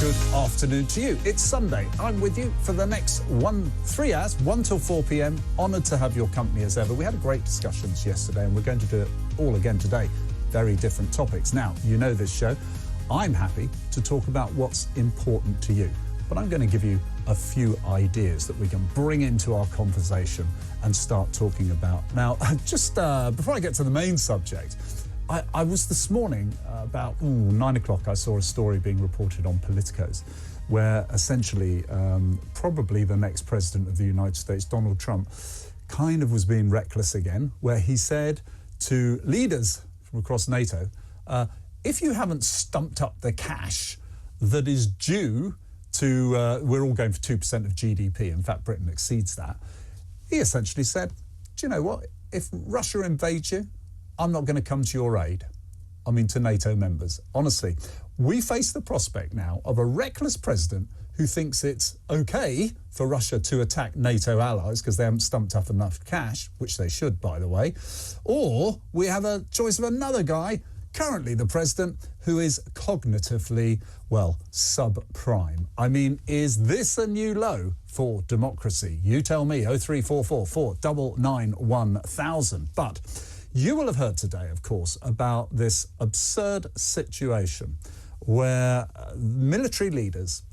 good afternoon to you. It's Sunday. I'm with you for the next 3 hours, 1 till 4 p.m. Honoured to have your company as ever. We had great discussions yesterday and we're going to do it all again today. Very different topics. Now, you know this show. I'm happy to talk about what's important to you, but I'm going to give you a few ideas that we can bring into our conversation and start talking about. Now, just before I get to the main subject, I was this morning, about 9 o'clock, I saw a story being reported on Politicos where essentially probably the next president of the United States, Donald Trump, kind of was being reckless again, where he said to leaders from across NATO, if you haven't stumped up the cash that is due to, we're all going for 2% of GDP, in fact, Britain exceeds that, he essentially said, do you know what, if Russia invades you, I'm not going to come to your aid. I mean, to NATO members. Honestly, we face the prospect now of a reckless president who thinks it's okay for Russia to attack NATO allies because they haven't stumped up enough cash, which they should, by the way. Or we have a choice of another guy, currently the president, who is cognitively, well, subprime. I mean, is this a new low for democracy? You tell me, 0344 499 1000. But you will have heard today, of course, about this absurd situation where military leaders,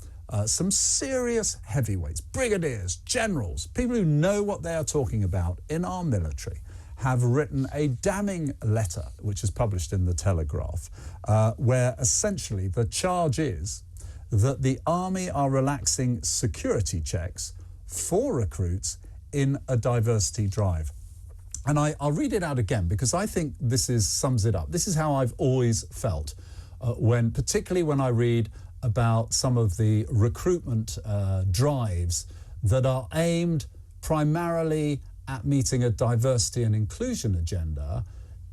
some serious heavyweights, brigadiers, generals, people who know what they are talking about in our military, have written a damning letter, which is published in the Telegraph, where essentially the charge is that the army are relaxing security checks for recruits in a diversity drive. And I'll read it out again because I think this sums it up. This is how I've always felt particularly when I read about some of the recruitment drives that are aimed primarily at meeting a diversity and inclusion agenda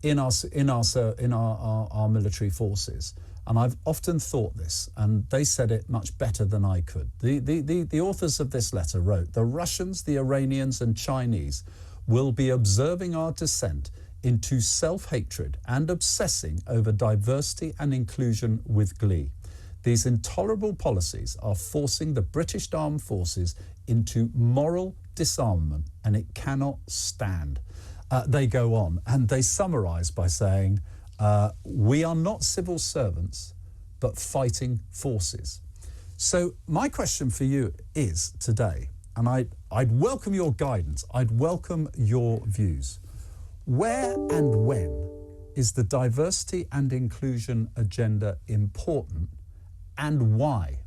in our military forces. And I've often thought this, and they said it much better than I could. The authors of this letter wrote, the Russians, the Iranians and Chinese will be observing our descent into self-hatred and obsessing over diversity and inclusion with glee. These intolerable policies are forcing the British Armed Forces into moral disarmament, and it cannot stand. They go on and they summarise by saying, we are not civil servants, but fighting forces. So my question for you is today, and I'd welcome your guidance, I'd welcome your views. Where and when is the diversity and inclusion agenda important, and why?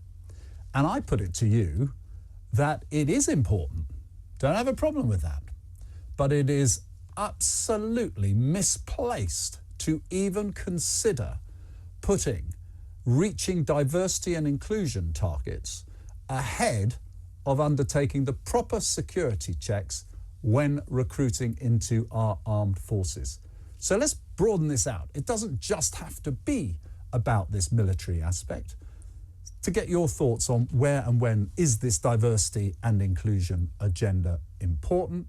And I put it to you that it is important. Don't have a problem with that. But it is absolutely misplaced to even consider reaching diversity and inclusion targets ahead of undertaking the proper security checks when recruiting into our armed forces. So let's broaden this out. It doesn't just have to be about this military aspect. To get your thoughts on where and when is this diversity and inclusion agenda important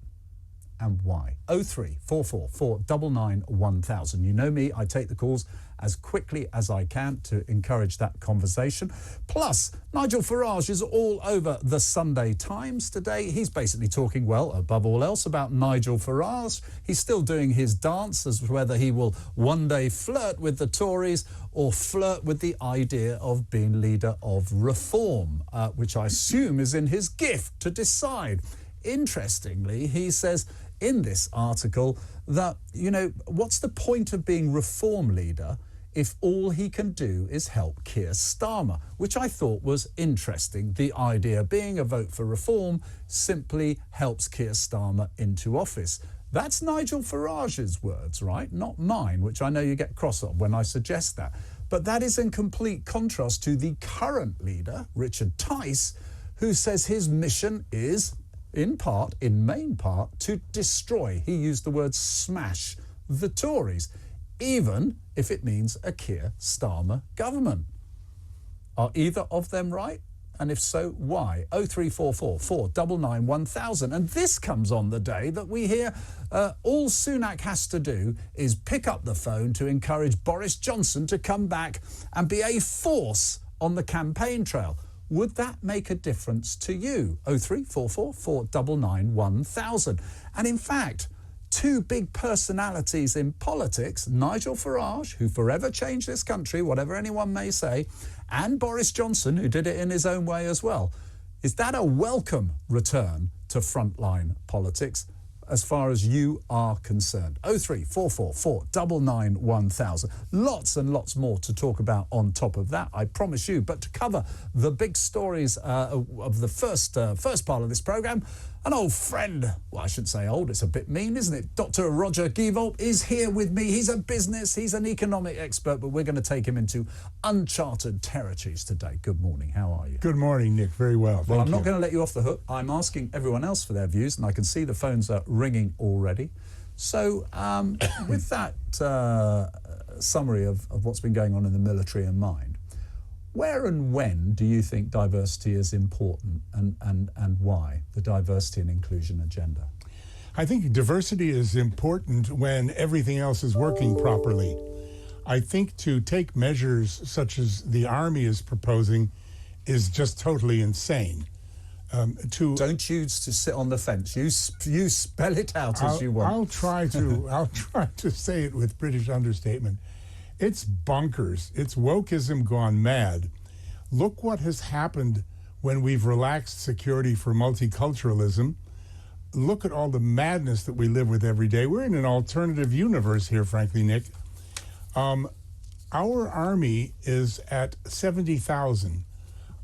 and why? 0344 499 1000. You know me, I take the calls as quickly as I can to encourage that conversation. Plus, Nigel Farage is all over the Sunday Times today. He's basically talking, well, above all else, about Nigel Farage. He's still doing his dance as to whether he will one day flirt with the Tories or flirt with the idea of being leader of reform, which I assume is in his gift to decide. Interestingly, he says in this article that, you know, what's the point of being reform leader if all he can do is help Keir Starmer, which I thought was interesting. The idea being a vote for reform simply helps Keir Starmer into office. That's Nigel Farage's words, right? Not mine, which I know you get cross on when I suggest that. But that is in complete contrast to the current leader, Richard Tice, who says his mission is, in main part, to destroy, he used the word smash, the Tories, even if it means a Keir Starmer government. Are either of them right? And if so, why? 0344 499 1000. And this comes on the day that we hear all Sunak has to do is pick up the phone to encourage Boris Johnson to come back and be a force on the campaign trail. Would that make a difference to you? 0344 499 1000. And in fact, two big personalities in politics, Nigel Farage, who forever changed this country, whatever anyone may say, and Boris Johnson, who did it in his own way as well. Is that a welcome return to frontline politics as far as you are concerned? 0344 499 1000. Lots and lots more to talk about on top of that, I promise you. But to cover the big stories of the first part of this programme, an old friend, well, I shouldn't say old, it's a bit mean, isn't it? Dr. Roger Gewolb is here with me. He's a business, he's an economic expert, but we're going to take him into uncharted territories today. Good morning, how are you? Good morning, Nick, very well. Well, I'm not going to let you off the hook. I'm asking everyone else for their views, and I can see the phones are ringing already. So with that summary of what's been going on in the military in mind, where and when do you think diversity is important, and why, the diversity and inclusion agenda? I think diversity is important when everything else is working properly. I think to take measures such as the Army is proposing is just totally insane. Don't choose to sit on the fence. You spell it out as you want. I'll try to say it with British understatement. It's bonkers. It's wokeism gone mad. Look what has happened when we've relaxed security for multiculturalism. Look at all the madness that we live with every day. We're in an alternative universe here, frankly, Nick. Our Army is at 70,000.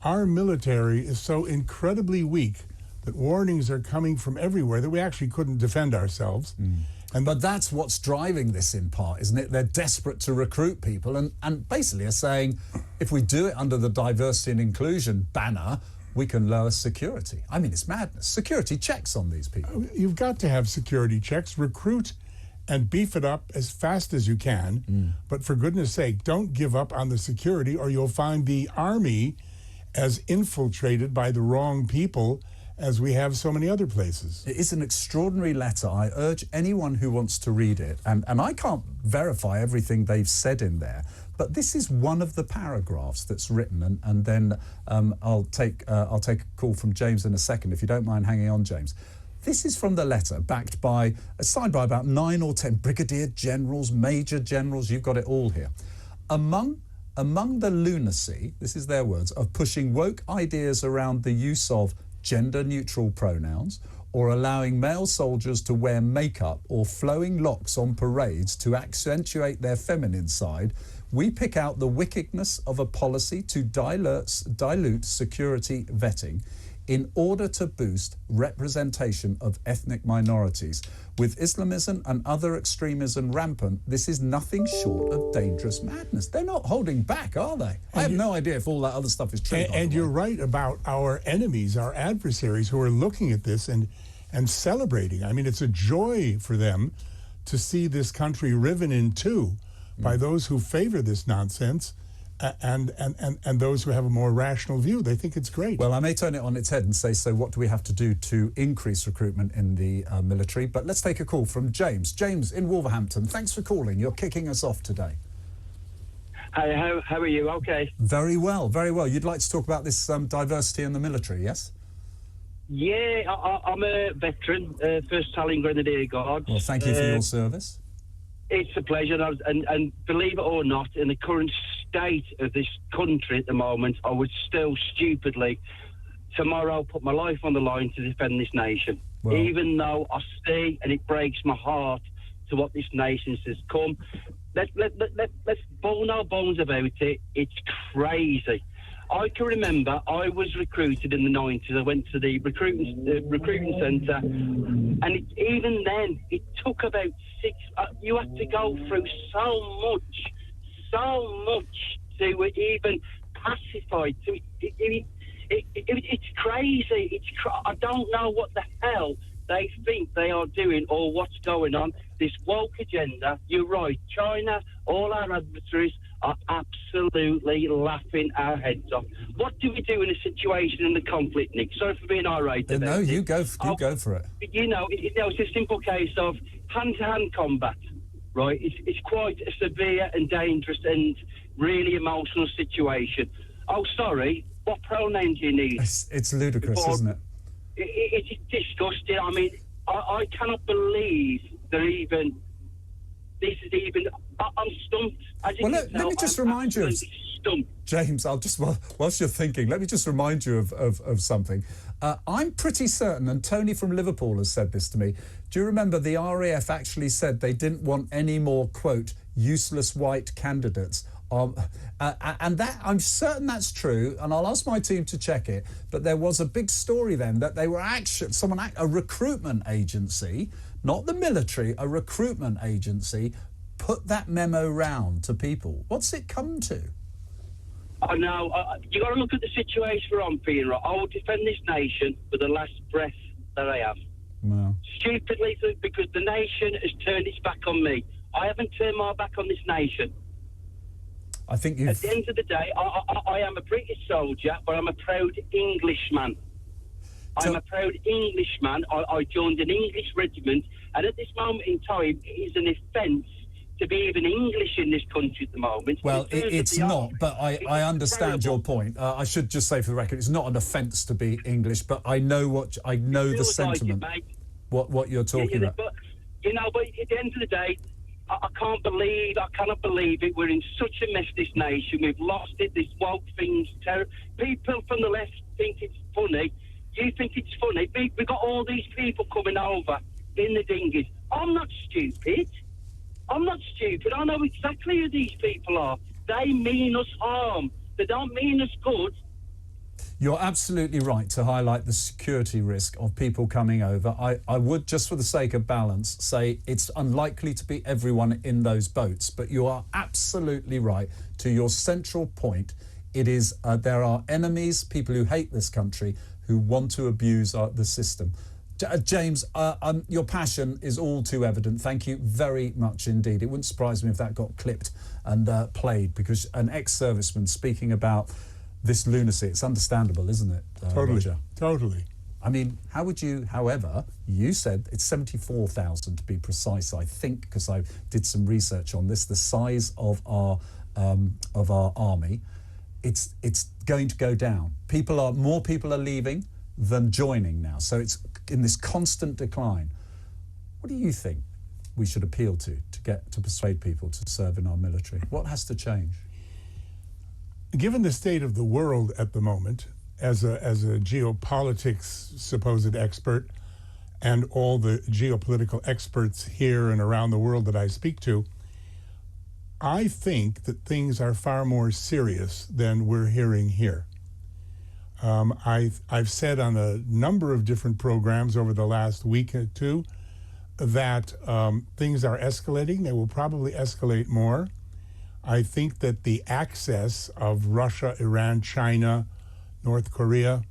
Our military is so incredibly weak that warnings are coming from everywhere that we actually couldn't defend ourselves. But that's what's driving this in part, isn't it? They're desperate to recruit people and basically are saying, if we do it under the diversity and inclusion banner, we can lower security. I mean, it's madness. Security checks on these people. You've got to have security checks, recruit and beef it up as fast as you can. But for goodness sake, don't give up on the security, or you'll find the Army as infiltrated by the wrong people as we have so many other places. It is an extraordinary letter. I urge anyone who wants to read it, and I can't verify everything they've said in there, but this is one of the paragraphs that's written, and then I'll take a call from James in a second, if you don't mind hanging on, James. This is from the letter, signed by about 9 or 10 brigadier generals, major generals, you've got it all here. Among the lunacy, this is their words, of pushing woke ideas around the use of gender-neutral pronouns, or allowing male soldiers to wear makeup or flowing locks on parades to accentuate their feminine side, we pick out the wickedness of a policy to dilute security vetting in order to boost representation of ethnic minorities. With Islamism and other extremism rampant, this is nothing short of dangerous madness. They're not holding back, are they? I have no idea if all that other stuff is true. And you're right about our enemies, our adversaries, who are looking at this and celebrating. I mean, it's a joy for them to see this country riven in two by those who favor this nonsense and those who have a more rational view. They think it's great. Well, I may turn it on its head and say, so what do we have to do to increase recruitment in the military? But let's take a call from James. James in Wolverhampton, thanks for calling. You're kicking us off today. Hi, how are you? Okay. Very well, very well. You'd like to talk about this diversity in the military, yes? Yeah, I'm a veteran, first Battalion Grenadier Guards. Well, thank you for your service. It's a pleasure, and believe it or not, in the current state of this country at the moment, I would still stupidly tomorrow put my life on the line to defend this nation. Well, even though I see, and it breaks my heart, to what this nation has come. Let's bone no bones about it. It's crazy. I can remember I was recruited in the 90s. I went to the recruiting centre, and even then, it took about 6. You had to go through so much to even pacify. It's crazy. I don't know what the hell they think they are doing or what's going on. This woke agenda, you're right, China, all our adversaries are absolutely laughing our heads off. What do we do in a situation in the conflict, Nick? Sorry for being irate. No, you go for it. You know, it's a simple case of hand-to-hand combat, right? It's quite a severe and dangerous and really emotional situation. Oh, sorry. What pronoun do you need? It's ludicrous, isn't it? It's disgusting. I mean, I cannot believe they're even. This is even. I'm stumped. Well, let me just remind you of, James, I'll just, whilst you're thinking, let me just remind you of something. I'm pretty certain, and Tony from Liverpool has said this to me, do you remember the RAF actually said they didn't want any more, quote, useless white candidates? And that, I'm certain that's true, and I'll ask my team to check it, but there was a big story then that they were actually, a recruitment agency, not the military, a recruitment agency, put that memo round to people. What's it come to? I know. You got to look at the situation we're on, Peter. I will defend this nation with the last breath that I have. Wow. Stupidly, because the nation has turned its back on me. I haven't turned my back on this nation. I think you've... At the end of the day, I am a British soldier, but I'm a proud Englishman. I'm a proud Englishman. I joined an English regiment, and at this moment in time, it is an offence to be even English in this country at the moment. Well, it's not, but I understand your point. I should just say for the record, it's not an offence to be English, but I know the sentiment, like it, what you're talking about. But, but at the end of the day, I cannot believe it. We're in such a mess, this nation. We've lost it. This woke thing's terrible. People from the left think it's funny. You think it's funny. We've got all these people coming over in the dinghies. I'm not stupid. I know exactly who these people are. They mean us harm. They don't mean us good. You're absolutely right to highlight the security risk of people coming over. I would, just for the sake of balance, say it's unlikely to be everyone in those boats, but you are absolutely right to your central point. It is there are enemies, people who hate this country, who want to abuse the system. James, your passion is all too evident. Thank you very much indeed. It wouldn't surprise me if that got clipped and played, because an ex-serviceman speaking about this lunacy, it's understandable, isn't it, Roger? Totally. I mean, how would you, however, you said it's 74,000 to be precise, I think, because I did some research on this, the size of our army, it's going to go down. More people are leaving than joining now. So it's in this constant decline. What do you think we should appeal to persuade people to serve in our military? What has to change? Given the state of the world at the moment, as a geopolitics supposed expert, and all the geopolitical experts here and around the world that I speak to, I think that things are far more serious than we're hearing here. I've said on a number of different programs over the last week or two that things are escalating. They will probably escalate more. I think that the access of Russia, Iran, China, North Korea,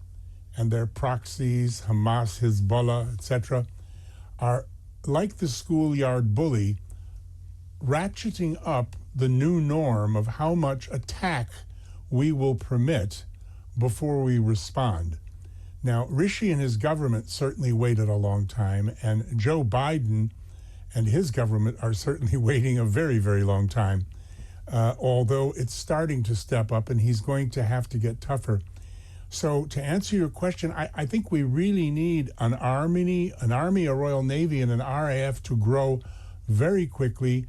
and their proxies, Hamas, Hezbollah, etc., are like the schoolyard bully, ratcheting up the new norm of how much attack we will permit before we respond. Now, Rishi and his government certainly waited a long time, and Joe Biden and his government are certainly waiting a very, very long time, although it's starting to step up, and he's going to have to get tougher. So to answer your question, I think we really need an army, a Royal Navy, and an RAF to grow very quickly.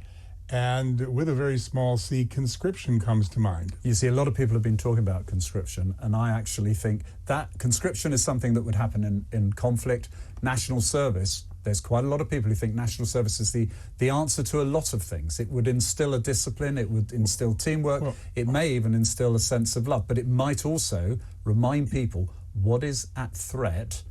And with a very small c, conscription comes to mind. You see, a lot of people have been talking about conscription, and I actually think that conscription is something that would happen in conflict. National service, there's quite a lot of people who think national service is the answer to a lot of things. It would instill a discipline, it would instill teamwork, it may even instill a sense of love, but it might also remind people what is at threat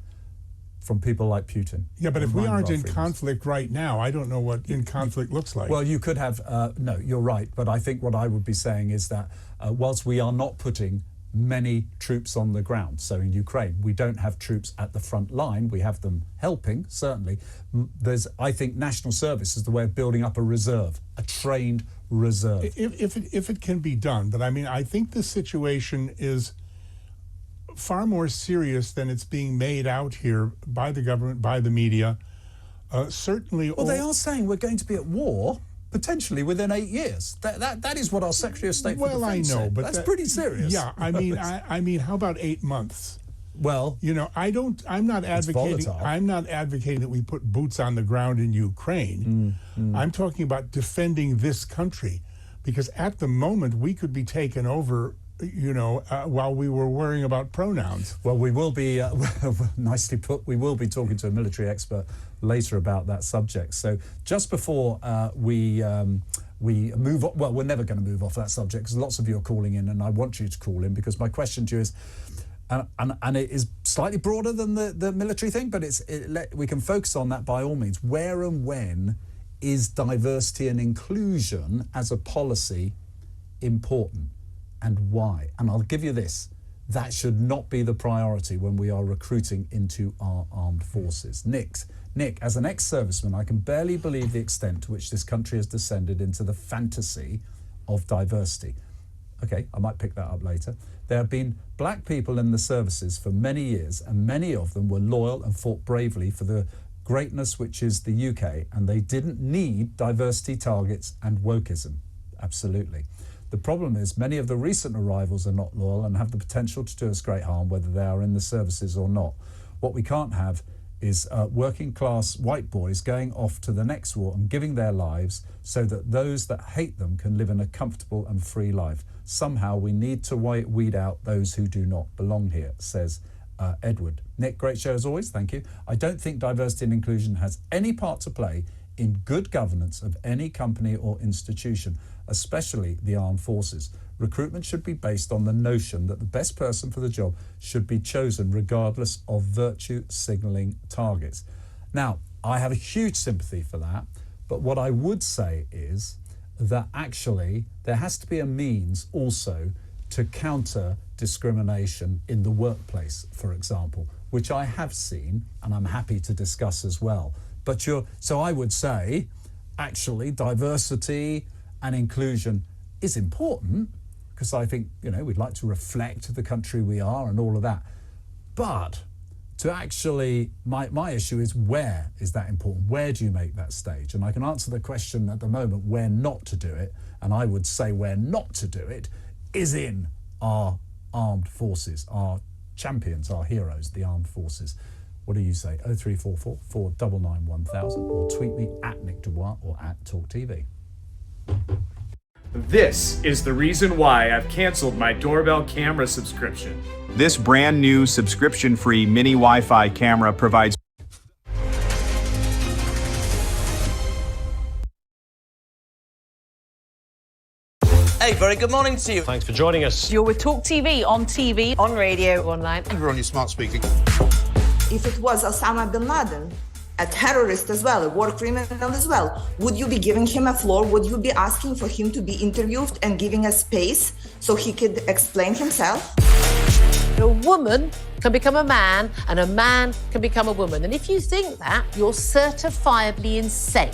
from people like Putin. Yeah, but if we aren't in conflict right now, I don't know what in conflict looks like. Well, you could have, no, you're right, but I think what I would be saying is that whilst we are not putting many troops on the ground, so in Ukraine, we don't have troops at the front line, we have them helping, certainly. I think national service is the way of building up a reserve, a trained reserve. If it can be done, but I mean, I think the situation is far more serious than it's being made out here by the government, by the media. Certainly. Well, they are saying we're going to be at war. potentially within 8 years. That is what our Secretary of State for Well, I Defence know, said. but that's pretty serious. Yeah, I mean, I mean, how about 8 months? Well, you know, I'm not advocating that we put boots on the ground in Ukraine. I'm talking about defending this country, because at the moment we could be taken over, you know, while we were worrying about pronouns. Well, we will be, nicely put, we will be talking to a military expert later about that subject. So just before we move on, well, we're never going to move off that subject because lots of you are calling in, and I want you to call in, because my question to you is, and it is slightly broader than the military thing, but we can focus on that by all means. Where and when is diversity and inclusion as a policy important, and why? And I'll give you this. That should not be the priority when we are recruiting into our armed forces. Nick, as an ex-serviceman, I can barely believe the extent to which this country has descended into the fantasy of diversity. Okay, I might pick that up later. There have been black people in the services for many years, and many of them were loyal and fought bravely for the greatness which is the UK, and they didn't need diversity targets and wokeism. Absolutely. The problem is many of the recent arrivals are not loyal and have the potential to do us great harm, whether they are in the services or not. What we can't have is working class white boys going off to the next war and giving their lives so that those that hate them can live in a comfortable and free life. Somehow we need to weed out those who do not belong here, says Edward. Nick, great show as always, thank you. I don't think diversity and inclusion has any part to play in good governance of any company or institution, especially the armed forces. Recruitment should be based on the notion that the best person for the job should be chosen regardless of virtue signalling targets. Now, I have a huge sympathy for that, but what I would say is that actually there has to be a means also to counter discrimination in the workplace, for example, which I have seen and I'm happy to discuss as well. But so I would say, actually, diversity and inclusion is important, because I think, you know, we'd like to reflect the country we are and all of that. But to actually, my issue is, where is that important? Where do you make that stage? And I can answer the question at the moment where not to do it, and I would say where not to do it is in our armed forces, our champions, our heroes, the armed forces. What do you say? 0344 499 1000, or tweet me at Nick Dubois or at TalkTV. This is the reason why I've canceled my doorbell camera subscription. This brand new subscription-free mini Wi-Fi camera provides Hey, very good morning to you. Thanks for joining us. You're with TV, on radio, online. We're on your smart speaker. If it was Osama bin Laden, a terrorist as well, a war criminal as well, would you be giving him a floor? Would you be asking for him to be interviewed and giving a space so he could explain himself? A woman can become a man and a man can become a woman. And if you think that, you're certifiably insane.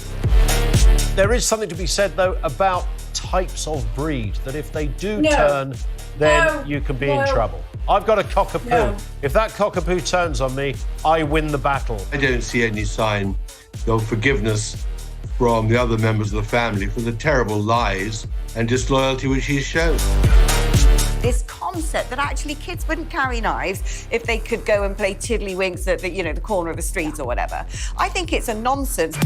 There is something to be said, though, about types of breed, that if they do turn, then you can be in trouble. I've got a cockapoo. No. If that cockapoo turns on me, I win the battle. I don't see any sign of forgiveness from the other members of the family for the terrible lies and disloyalty which he's shown. This concept that actually kids wouldn't carry knives if they could go and play tiddlywinks at the corner of the street or whatever. I think it's a nonsense.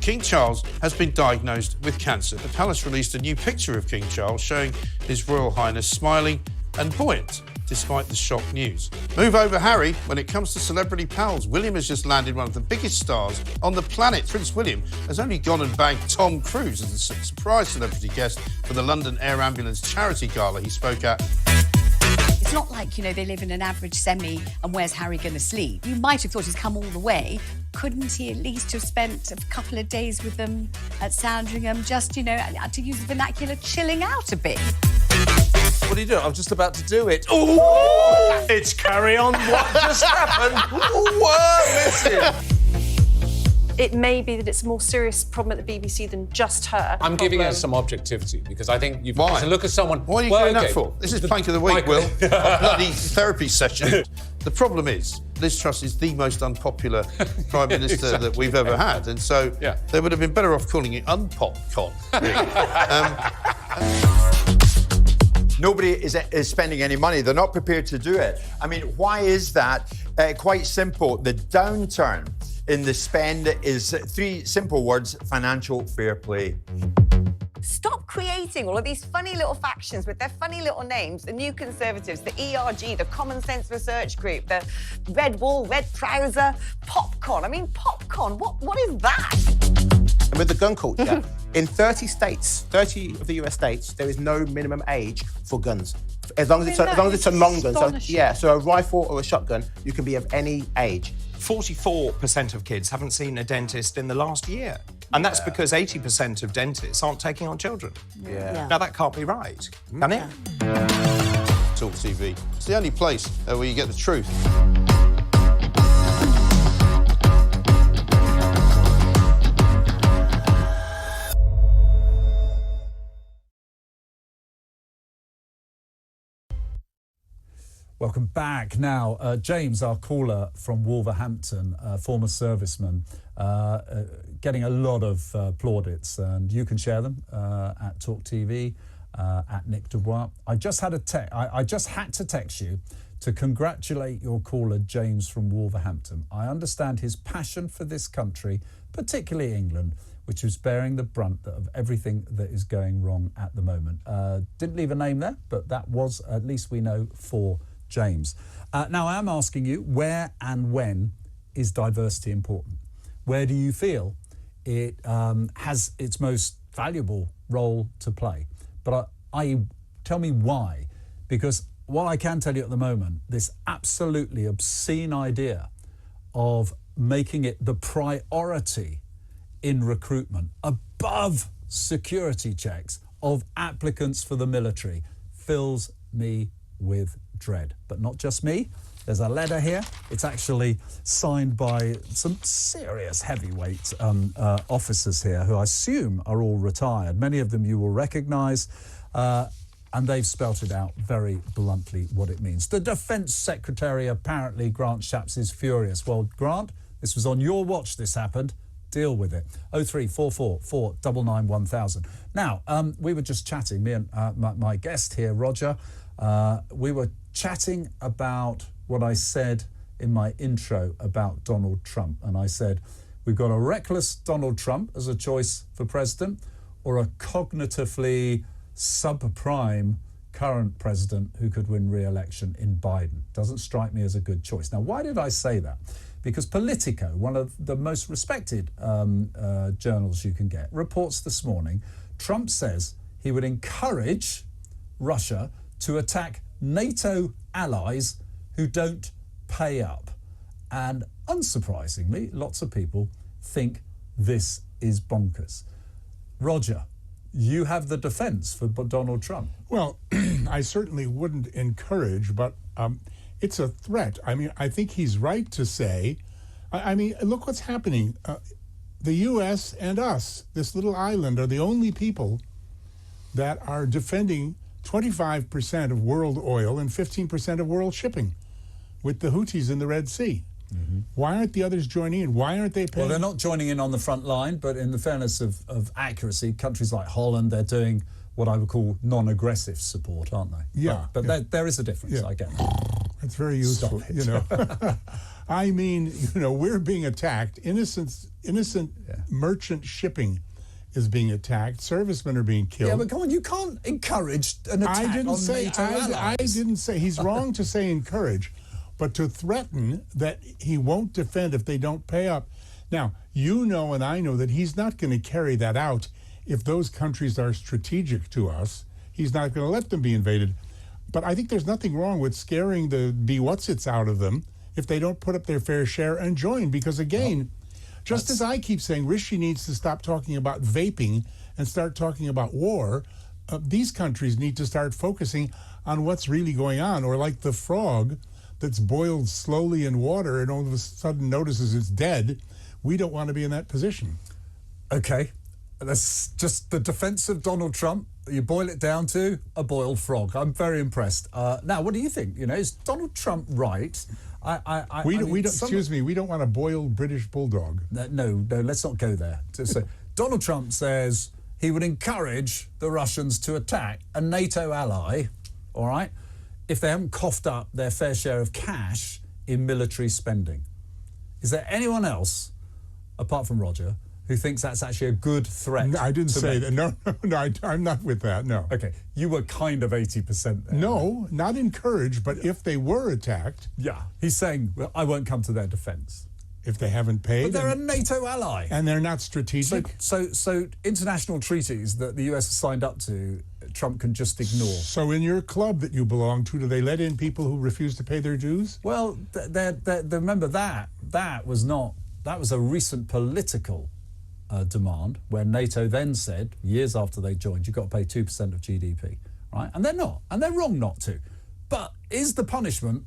King Charles has been diagnosed with cancer. The palace released a new picture of King Charles showing His Royal Highness smiling and buoyant despite the shock news. Move over, Harry. When it comes to celebrity pals, William has just landed one of the biggest stars on the planet. Prince William has only gone and bagged Tom Cruise as a surprise celebrity guest for the London Air Ambulance charity gala he spoke at. It's not like, they live in an average semi and where's Harry going to sleep? You might have thought he's come all the way. Couldn't he at least have spent a couple of days with them at Sandringham, just, to use the vernacular, chilling out a bit? What are you doing? I'm just about to do it. Ooh! It's Carry On. What just happened? Whoa, listen. It may be that it's a more serious problem at the BBC than just her. I'm giving her some objectivity because I think you've Why? got to look at someone. What are you doing that for? This is Plank of the Week, Will. A bloody therapy session. The problem is, Liz Truss is the most unpopular Prime Minister that we've ever had, and so they would have been better off calling it Unpopcon. Nobody is spending any money. They're not prepared to do it. I mean, why is that? Quite simple. The downturn in the spend is 3 simple words: financial fair play. Stop creating all of these funny little factions with their funny little names. The New Conservatives, the ERG, the Common Sense Research Group, the Red Wall, Red Trouser, Popcorn. I mean, popcorn, what is that? And with the gun culture, in 30 states, 30 of the US states, there is no minimum age for guns. As long as it's a long gun. So, yeah, so a rifle or a shotgun, you can be of any age. 44% of kids haven't seen a dentist in the last year. And that's because 80% of dentists aren't taking on children. Now, that can't be right, can it? TalkTV. It's the only place where you get the truth. Welcome back. Now, James, our caller from Wolverhampton, former serviceman, getting a lot of plaudits, and you can share them at TalkTV, at Nick Dubois. I just had to text you to congratulate your caller, James from Wolverhampton. I understand his passion for this country, particularly England, which is bearing the brunt of everything that is going wrong at the moment. Didn't leave a name there, but that was, at least we know, for James. Now, I am asking you, where and when is diversity important? Where do you feel it has its most valuable role to play? But tell me why, because what I can tell you at the moment, this absolutely obscene idea of making it the priority in recruitment above security checks of applicants for the military fills me with dread. But not just me. There's a letter here. It's actually signed by some serious heavyweight officers here who I assume are all retired. Many of them you will recognise, and they've spelt it out very bluntly what it means. The Defence Secretary, apparently, Grant Shapps, is furious. Well, Grant, this was on your watch this happened. Deal with it. 0344 499 1000. Now, we were just chatting, me and my guest here, Roger, we were chatting about what I said in my intro about Donald Trump. And I said, we've got a reckless Donald Trump as a choice for president, or a cognitively subprime current president who could win re-election in Biden. Doesn't strike me as a good choice. Now, why did I say that? Because Politico, one of the most respected journals you can get, reports this morning, Trump says he would encourage Russia to attack NATO allies who don't pay up. And unsurprisingly, lots of people think this is bonkers. Roger, you have the defense for Donald Trump. Well, I certainly wouldn't encourage, but it's a threat. I mean, I think he's right to say, I mean, look what's happening. The U.S. and us, this little island, are the only people that are defending 25% of world oil and 15% of world shipping with the Houthis in the Red Sea. Mm-hmm. Why aren't the others joining in? Why aren't they paying? Well, they're not joining in on the front line, but in the fairness of accuracy, countries like Holland, they're doing what I would call non-aggressive support, aren't they? Yeah. But there is a difference, I get that. That's very useful, you know. I mean, you know, we're being attacked. Innocent merchant shipping is being attacked. Servicemen are being killed. Yeah, but come on, you can't encourage an attack on NATO allies. I didn't say, he's wrong to say encourage, but to threaten that he won't defend if they don't pay up. Now, you know and I know that he's not going to carry that out if those countries are strategic to us. He's not going to let them be invaded. But I think there's nothing wrong with scaring the be-whatsits out of them if they don't put up their fair share and join. Because again, just as I keep saying, Rishi needs to stop talking about vaping and start talking about war, these countries need to start focusing on what's really going on. Or like the frog that's boiled slowly in water and all of a sudden notices it's dead. We don't want to be in that position. Okay. That's just the defense of Donald Trump. You boil it down to a boiled frog. I'm very impressed. Now, what do you think? You know, is Donald Trump right? We don't. Excuse me. We don't want a boiled British bulldog. No. Let's not go there. So Donald Trump says he would encourage the Russians to attack a NATO ally, all right, if they haven't coughed up their fair share of cash in military spending. Is there anyone else, apart from Roger, who thinks that's actually a good threat? No, I didn't say that. No, I'm not with that, no. Okay, you were kind of 80% there. No, not encouraged, but if they were attacked... Yeah, he's saying, well, I won't come to their defence. If they haven't paid... But they're a NATO ally. And they're not strategic. So international treaties that the US has signed up to, Trump can just ignore. So in your club that you belong to, do they let in people who refuse to pay their dues? Well, remember that was a recent political demand where NATO then said, years after they joined, you've got to pay 2% of GDP, right? And they're not, and they're wrong not to. But is the punishment,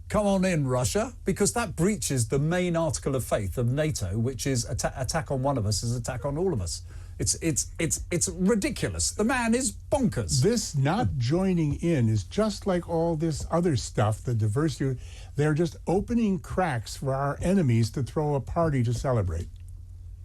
come on in, Russia, because that breaches the main article of faith of NATO, which is attack on one of us is attack on all of us. It's ridiculous. The man is bonkers. This not joining in is just like all this other stuff, the diversity. They're just opening cracks for our enemies to throw a party to celebrate.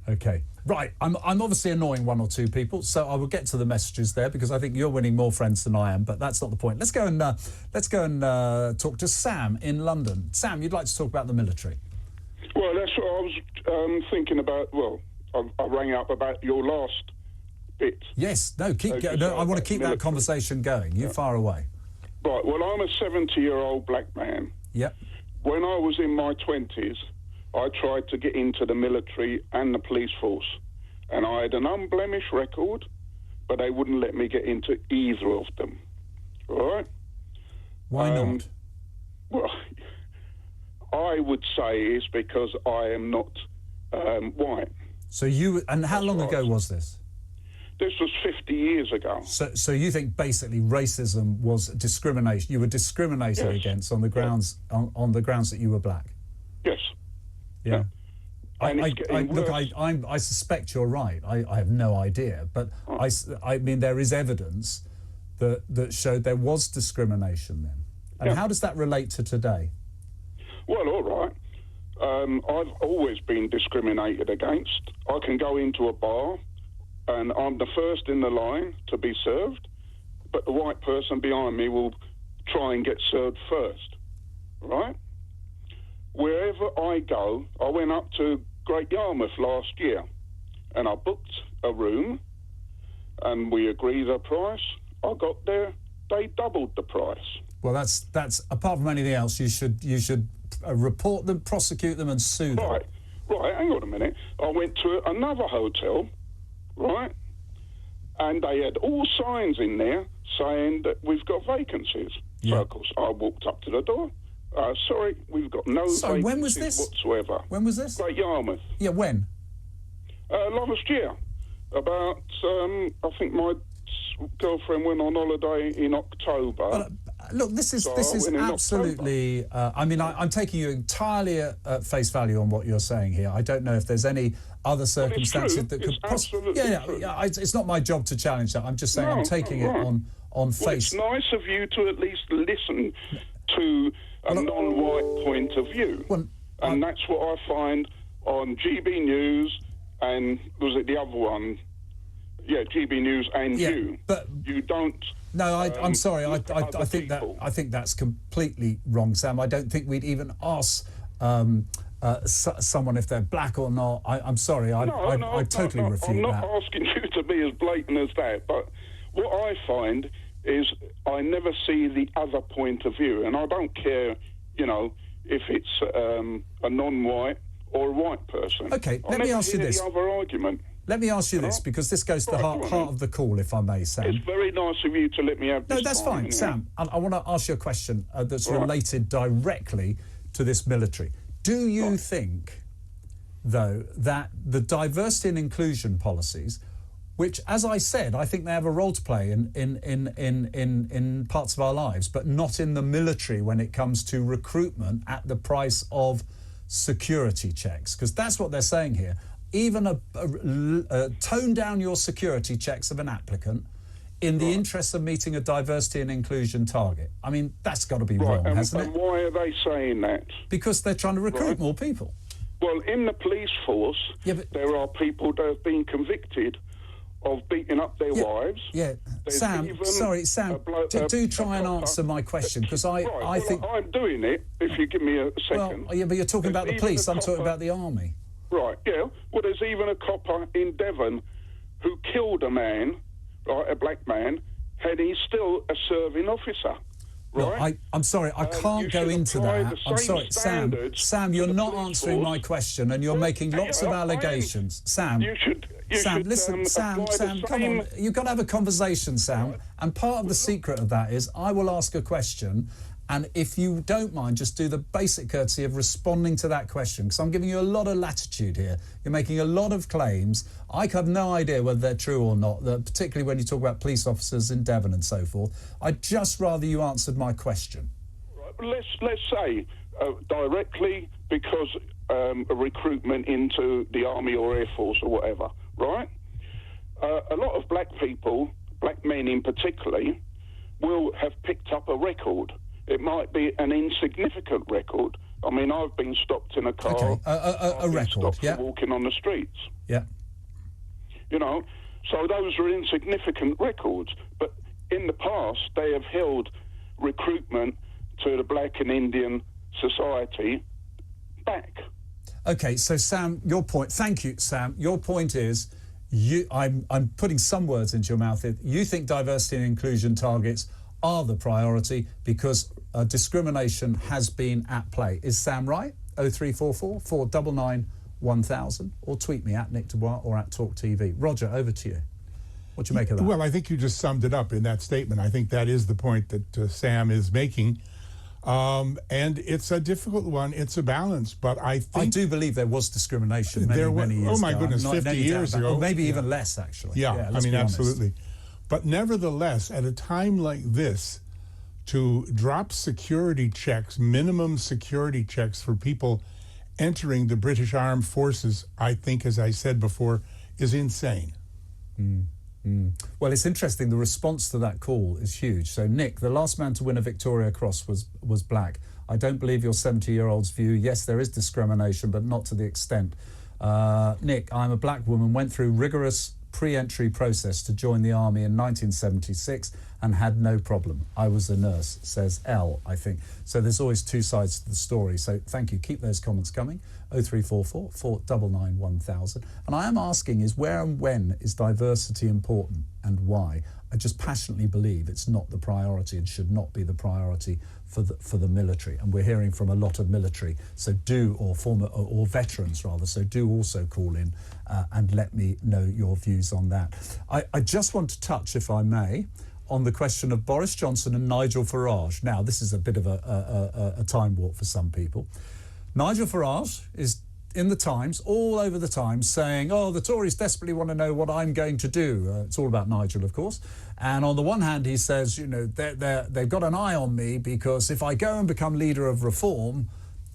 Okay. Right, I'm obviously annoying one or two people, so I will get to the messages there because I think you're winning more friends than I am, but that's not the point. Let's go and talk to Sam in London. Sam, you'd like to talk about the military? Well, that's what I was thinking about. Well, I rang up about your last bit. Yes, no, I want to keep that conversation going. You far away. Right, well, I'm a 70-year-old black man. Yep. When I was in my 20s, I tried to get into the military and the police force, and I had an unblemished record, but they wouldn't let me get into either of them. All right? Why not? Well, I would say it's because I am not white. So and how long ago was this? This was 50 years ago. So you think basically racism was discrimination? You were discriminated against on the grounds on the grounds that you were black? Yes. Yeah. And I suspect you're right. I have no idea, but I mean there is evidence that showed there was discrimination then. And how does that relate to today? Well, all right. I've always been discriminated against. I can go into a bar and I'm the first in the line to be served, but the white person behind me will try and get served first, right? Wherever I go, I went up to Great Yarmouth last year and I booked a room and we agreed a price. I got there, they doubled the price. Well, that's apart from anything else, you should report them, prosecute them and sue them. Right, hang on a minute. I went to another hotel, right, and they had all signs in there saying that we've got vacancies. So, of course, I walked up to the door. Sorry, we've got no vacancies when was this? whatsoever. When was this? Great Yarmouth. Yeah, when? Last year. About, I think my girlfriend went on holiday in October. Well, look, this is absolutely. I mean, I'm taking you entirely at face value on what you're saying here. I don't know if there's any other circumstances that could possibly. Yeah. It's not my job to challenge that. I'm just saying I'm taking it on face. It's nice of you to at least listen to a non-white point of view, and that's what I find on GB News and was it the other one? Yeah, GB News and you. But you don't. No, I'm sorry. I think that's completely wrong, Sam. I don't think we'd even ask someone if they're black or not. I'm sorry. I totally refute that. I'm not asking you to be as blatant as that, but what I find is I never see the other point of view, and I don't care, if it's a non-white or a white person. Okay, let me ask you this. The other argument. Let me ask you this, because this goes to the heart of the call, if I may, Sam. It's very nice of you to let me have this. No, that's fine, Sam. I want to ask you a question that's related directly to this military. Do you think, though, that the diversity and inclusion policies, which, as I said, I think they have a role to play in parts of our lives, but not in the military when it comes to recruitment at the price of security checks? Because that's what they're saying here. Even tone down your security checks of an applicant in the interest of meeting a diversity and inclusion target. I mean, that's got to be wrong, hasn't it? And why are they saying that? Because they're trying to recruit more people. Well, in the police force, there are people that have been convicted of beating up their wives. Yeah, There's Sam, even sorry, Sam, do try and answer my question, because I think... I'm doing it, if you give me a second. Well, yeah, but you're talking about the police, I'm talking about the army. Right, yeah. Well, there's even a copper in Devon who killed a man, right, a black man, and he's still a serving officer. Right? Look, I'm sorry, I can't go into that. I'm sorry, Sam, you're not answering my question, and you're making lots of allegations. Sam, listen, Sam, come on. You've got to have a conversation, Sam. And part of the secret of that is I will ask a question, and if you don't mind, just do the basic courtesy of responding to that question, because I'm giving you a lot of latitude here. You're making a lot of claims. I have no idea whether they're true or not, particularly when you talk about police officers in Devon and so forth. I'd just rather you answered my question. Right, let's say directly because a recruitment into the Army or Air Force or whatever, right? A lot of black people, black men in particularly, will have picked up a record. It might be an insignificant record. I mean, I've been stopped in a car. Okay, a record, yeah. Walking on the streets. Yeah. You know, so those are insignificant records. But in the past, they have held recruitment to the black and Indian society back. Okay, so Sam, your point. Thank you, Sam. Your point is, I'm putting some words into your mouth. You think diversity and inclusion targets are the priority because discrimination has been at play. Is Sam right? 0344 499 1000, or tweet me at Nick Dubois or at TalkTV. Roger, over to you. What do you make of that? Well, I think you just summed it up in that statement. I think that is the point that Sam is making. And it's a difficult one. It's a balance, but I do believe there was discrimination many years ago. Oh my goodness, 50 years ago. Or maybe even less, actually. Yeah, I mean, absolutely. But nevertheless, at a time like this, to drop security checks, minimum security checks for people entering the British Armed Forces, I think, as I said before, is insane. Well, it's interesting. The response to that call is huge. So, Nick, the last man to win a Victoria Cross was black. I don't believe your 70-year-old's view. Yes, there is discrimination, but not to the extent. Nick, I'm a black woman, went through rigorous pre-entry process to join the army in 1976 and had no problem. I was a nurse, says L, I think. So there's always two sides to the story. So thank you. Keep those comments coming. 0344 499 1000. And I am asking is where and when is diversity important and why? I just passionately believe it's not the priority and should not be the priority for the military. And we're hearing from a lot of military, so or veterans rather, so do also call in and let me know your views on that. I just want to touch, if I may, on the question of Boris Johnson and Nigel Farage. Now, this is a bit of a time warp for some people. Nigel Farage is in the Times, all over the Times, saying, oh, the Tories desperately want to know what I'm going to do. It's all about Nigel, of course. And on the one hand, he says, you know, they've got an eye on me because if I go and become leader of Reform,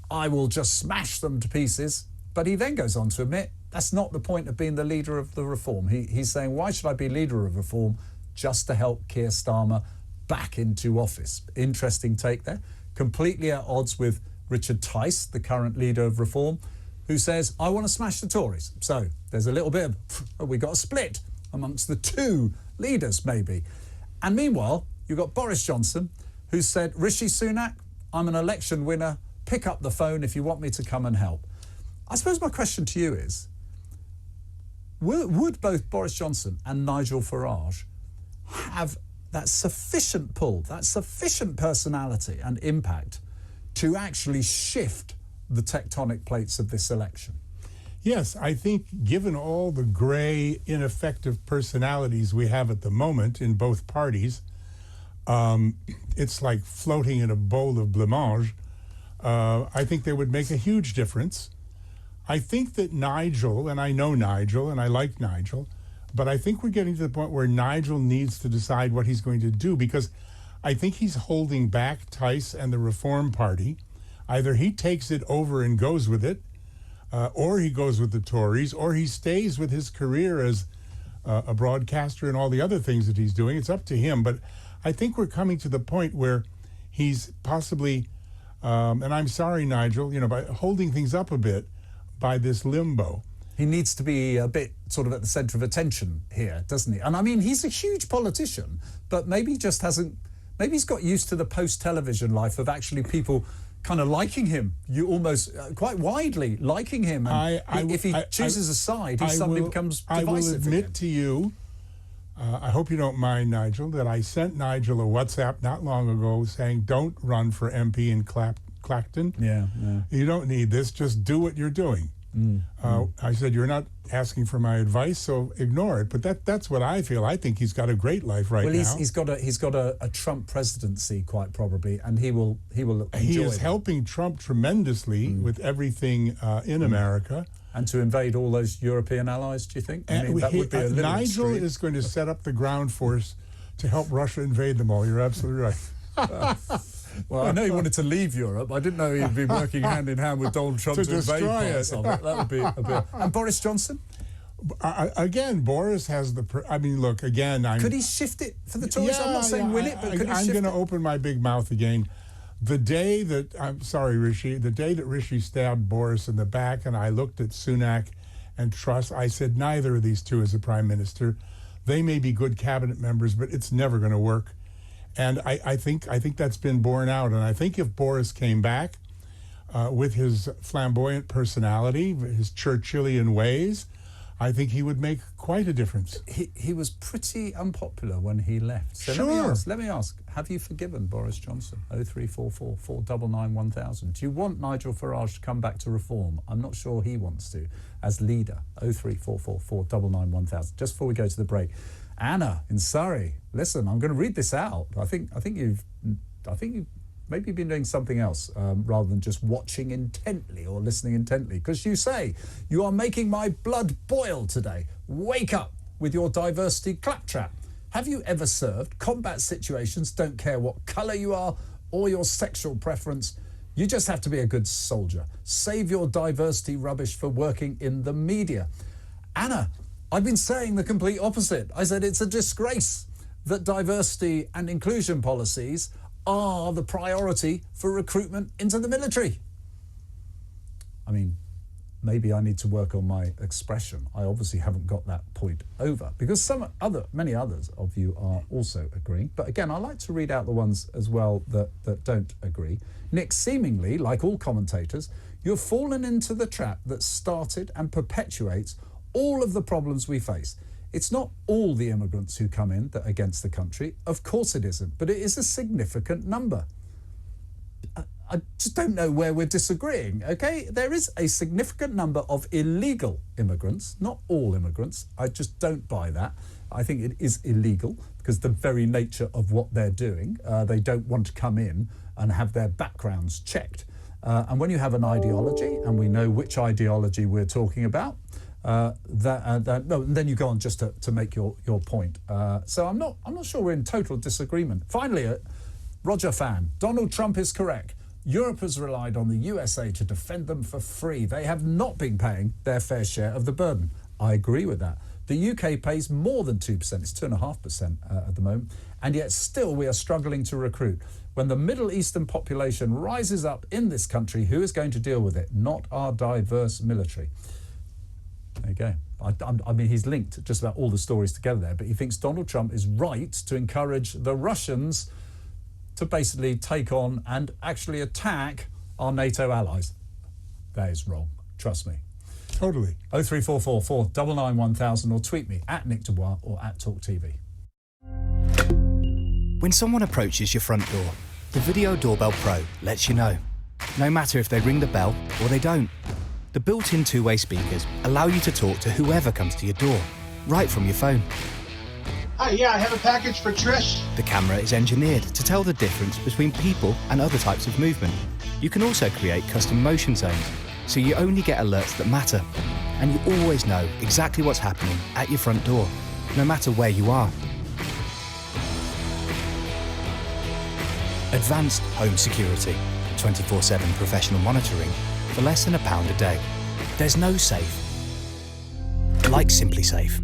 I will just smash them to pieces. But he then goes on to admit that's not the point of being the leader of the Reform. He's saying, why should I be leader of Reform? Just to help Keir Starmer back into office. Interesting take there. Completely at odds with Richard Tice, the current leader of Reform, who says, I want to smash the Tories. So there's a little bit of, we got a split amongst the two leaders, maybe. And meanwhile, you've got Boris Johnson, who said, Rishi Sunak, I'm an election winner. Pick up the phone if you want me to come and help. I suppose my question to you is, would both Boris Johnson and Nigel Farage have that sufficient pull, that sufficient personality and impact to actually shift the tectonic plates of this election? Yes, I think given all the grey, ineffective personalities we have at the moment in both parties, it's like floating in a bowl of blancmange. I think they would make a huge difference. I think that Nigel, and I know Nigel, and I like Nigel, but I think we're getting to the point where Nigel needs to decide what he's going to do, because I think he's holding back Tice and the Reform Party. Either he takes it over and goes with it, or he goes with the Tories, or he stays with his career as a broadcaster and all the other things that he's doing. It's up to him. But I think we're coming to the point where he's possibly, and I'm sorry, Nigel, by holding things up a bit by this limbo. He needs to be a bit sort of at the centre of attention here, doesn't he? And I mean, he's a huge politician, but maybe he just hasn't, maybe he's got used to the post-television life of actually people kind of liking him, you almost quite widely liking him. And if he chooses a side, he suddenly becomes divisive. I will admit to you, I hope you don't mind, Nigel, that I sent Nigel a WhatsApp not long ago saying, don't run for MP in Clacton. Yeah. You don't need this, just do what you're doing. I said, you're not asking for my advice, so ignore it. But that's what I feel. I think he's got a great life now. He's got a Trump presidency, quite probably, and he will enjoy He is that. helping Trump tremendously with everything in America. And to invade all those European allies, do you think? I mean, that would be a little Nigel extreme. is going to set up the ground force to help Russia invade them all. You're absolutely right. Well, I know he wanted to leave Europe. I didn't know he'd be working hand in hand with Donald Trump to invade parts of it. That would be a bit. And Boris Johnson? Again, Boris has the. I mean, look, again, could he shift it for the Tories? I'm not saying will it, but could he I'm shift going to it? open my big mouth again. The day that I'm sorry, Rishi. The day that Rishi stabbed Boris in the back, and I looked at Sunak and Truss, I said neither of these two is a prime minister. They may be good cabinet members, but it's never going to work. And I think that's been borne out. And I think if Boris came back with his flamboyant personality, his Churchillian ways, I think he would make quite a difference. He was pretty unpopular when he left. So Sure. let me ask, have you forgiven Boris Johnson? 03444 499 1000. Do you want Nigel Farage to come back to reform? I'm not sure he wants to as leader. 03444 499 1000. Just before we go to the break, Anna in Surrey. Listen, I'm going to read this out. I think you've maybe been doing something else rather than just watching intently or listening intently, because you say, you are making my blood boil today. Wake up with your diversity claptrap. Have you ever served? Combat situations don't care what colour you are or your sexual preference. You just have to be a good soldier. Save your diversity rubbish for working in the media. Anna, I've been saying the complete opposite. I said it's a disgrace that diversity and inclusion policies are the priority for recruitment into the military. I mean, maybe I need to work on my expression. I obviously haven't got that point over, because many others of you are also agreeing. But again, I like to read out the ones as well that don't agree. Nick, seemingly, like all commentators, you've fallen into the trap that started and perpetuates all of the problems we face. It's not all the immigrants who come in that are against the country. Of course it isn't, but it is a significant number. I just don't know where we're disagreeing, okay? There is a significant number of illegal immigrants, not all immigrants. I just don't buy that. I think it is illegal because the very nature of what they're doing, they don't want to come in and have their backgrounds checked. And when you have an ideology, and we know which ideology we're talking about, then you go on just to make your point. So I'm not sure we're in total disagreement. Finally, Roger Fan, Donald Trump is correct. Europe has relied on the USA to defend them for free. They have not been paying their fair share of the burden. I agree with that. The UK pays more than 2%, it's 2.5% at the moment, and yet still we are struggling to recruit. When the Middle Eastern population rises up in this country, who is going to deal with it? Not our diverse military. There you go. I mean, he's linked just about all the stories together there, but he thinks Donald Trump is right to encourage the Russians to basically take on and actually attack our NATO allies. That is wrong. Trust me. Totally. 03444 499 1000 or tweet me at Nick Dubois or at TalkTV. When someone approaches your front door, the Video Doorbell Pro lets you know. No matter if they ring the bell or they don't. The built-in two-way speakers allow you to talk to whoever comes to your door, right from your phone. Hi, yeah, I have a package for Trish. The camera is engineered to tell the difference between people and other types of movement. You can also create custom motion zones, so you only get alerts that matter. And you always know exactly what's happening at your front door, no matter where you are. Advanced home security, 24/7 professional monitoring for less than £1 a day. There's no safe like Simply Safe.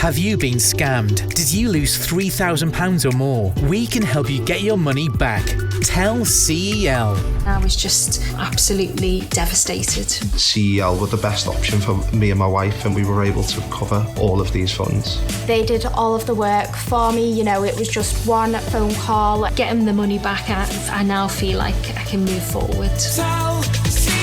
Have you been scammed? Did you lose £3,000 or more? We can help you get your money back. Tell CEL. I was just absolutely devastated. CEL were the best option for me and my wife, and we were able to cover all of these funds. They did all of the work for me, you know, it was just one phone call. Getting the money back, I now feel like I can move forward. Tell CEL.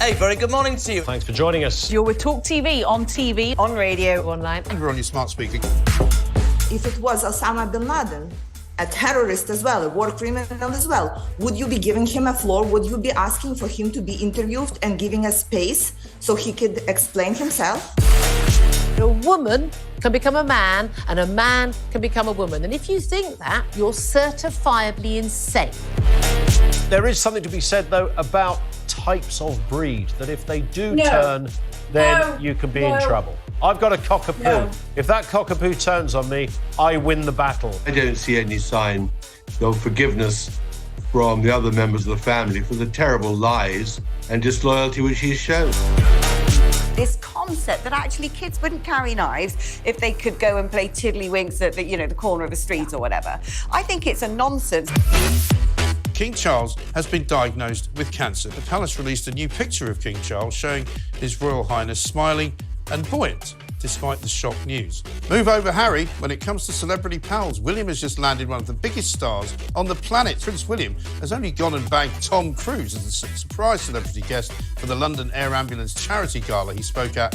Hey, very good morning to you. Thanks for joining us. You're with TalkTV, on TV, on radio, online. And we're on your smart speaker. If it was Osama bin Laden, a terrorist as well, a war criminal as well, would you be giving him a floor? Would you be asking for him to be interviewed and giving a space so he could explain himself? A woman can become a man and a man can become a woman. And if you think that, you're certifiably insane. There is something to be said, though, about types of breed, that if they do turn, then you can be in trouble. I've got a cockapoo. No. If that cockapoo turns on me, I win the battle. I don't see any sign of forgiveness from the other members of the family for the terrible lies and disloyalty which he's shown. This concept that actually kids wouldn't carry knives if they could go and play tiddlywinks at the corner of the street or whatever. I think it's a nonsense. King Charles has been diagnosed with cancer. The palace released a new picture of King Charles showing His Royal Highness smiling and buoyant despite the shock news. Move over, Harry. When it comes to celebrity pals, William has just landed one of the biggest stars on the planet. Prince William has only gone and bagged Tom Cruise as a surprise celebrity guest for the London Air Ambulance charity gala he spoke at.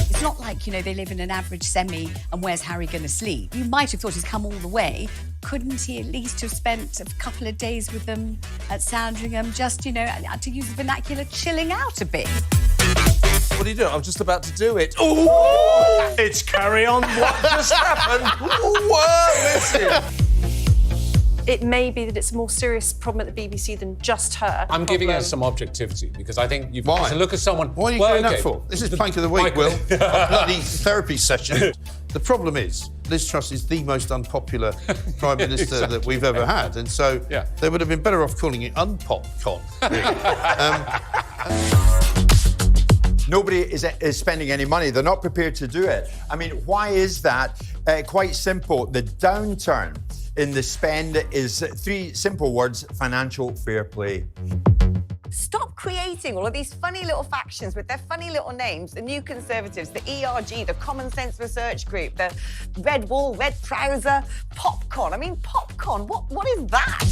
It's not like, they live in an average semi and where's Harry going to sleep? You might have thought he's come all the way. Couldn't he at least have spent a couple of days with them at Sandringham, just, to use the vernacular, chilling out a bit? What are you doing? I'm just about to do it. Oh! It's carry on. What just happened? Whoa, listen. It may be that it's a more serious problem at the BBC than just her. I'm giving her some objectivity because I think you've Why? got to look at someone. What are you doing that for? This is Plank of the Week, Will. A bloody therapy session. The problem is, Liz Truss is the most unpopular Prime Minister that we've ever had. And so they would have been better off calling it Unpopcon. Nobody is spending any money. They're not prepared to do it. I mean, why is that? Quite simple. The downturn in the spend is three simple words: financial fair play. Stop creating all of these funny little factions with their funny little names. The New Conservatives, the ERG, the Common Sense Research Group, the Red Wall, Red Trouser, Popcorn. I mean, popcorn, what is that?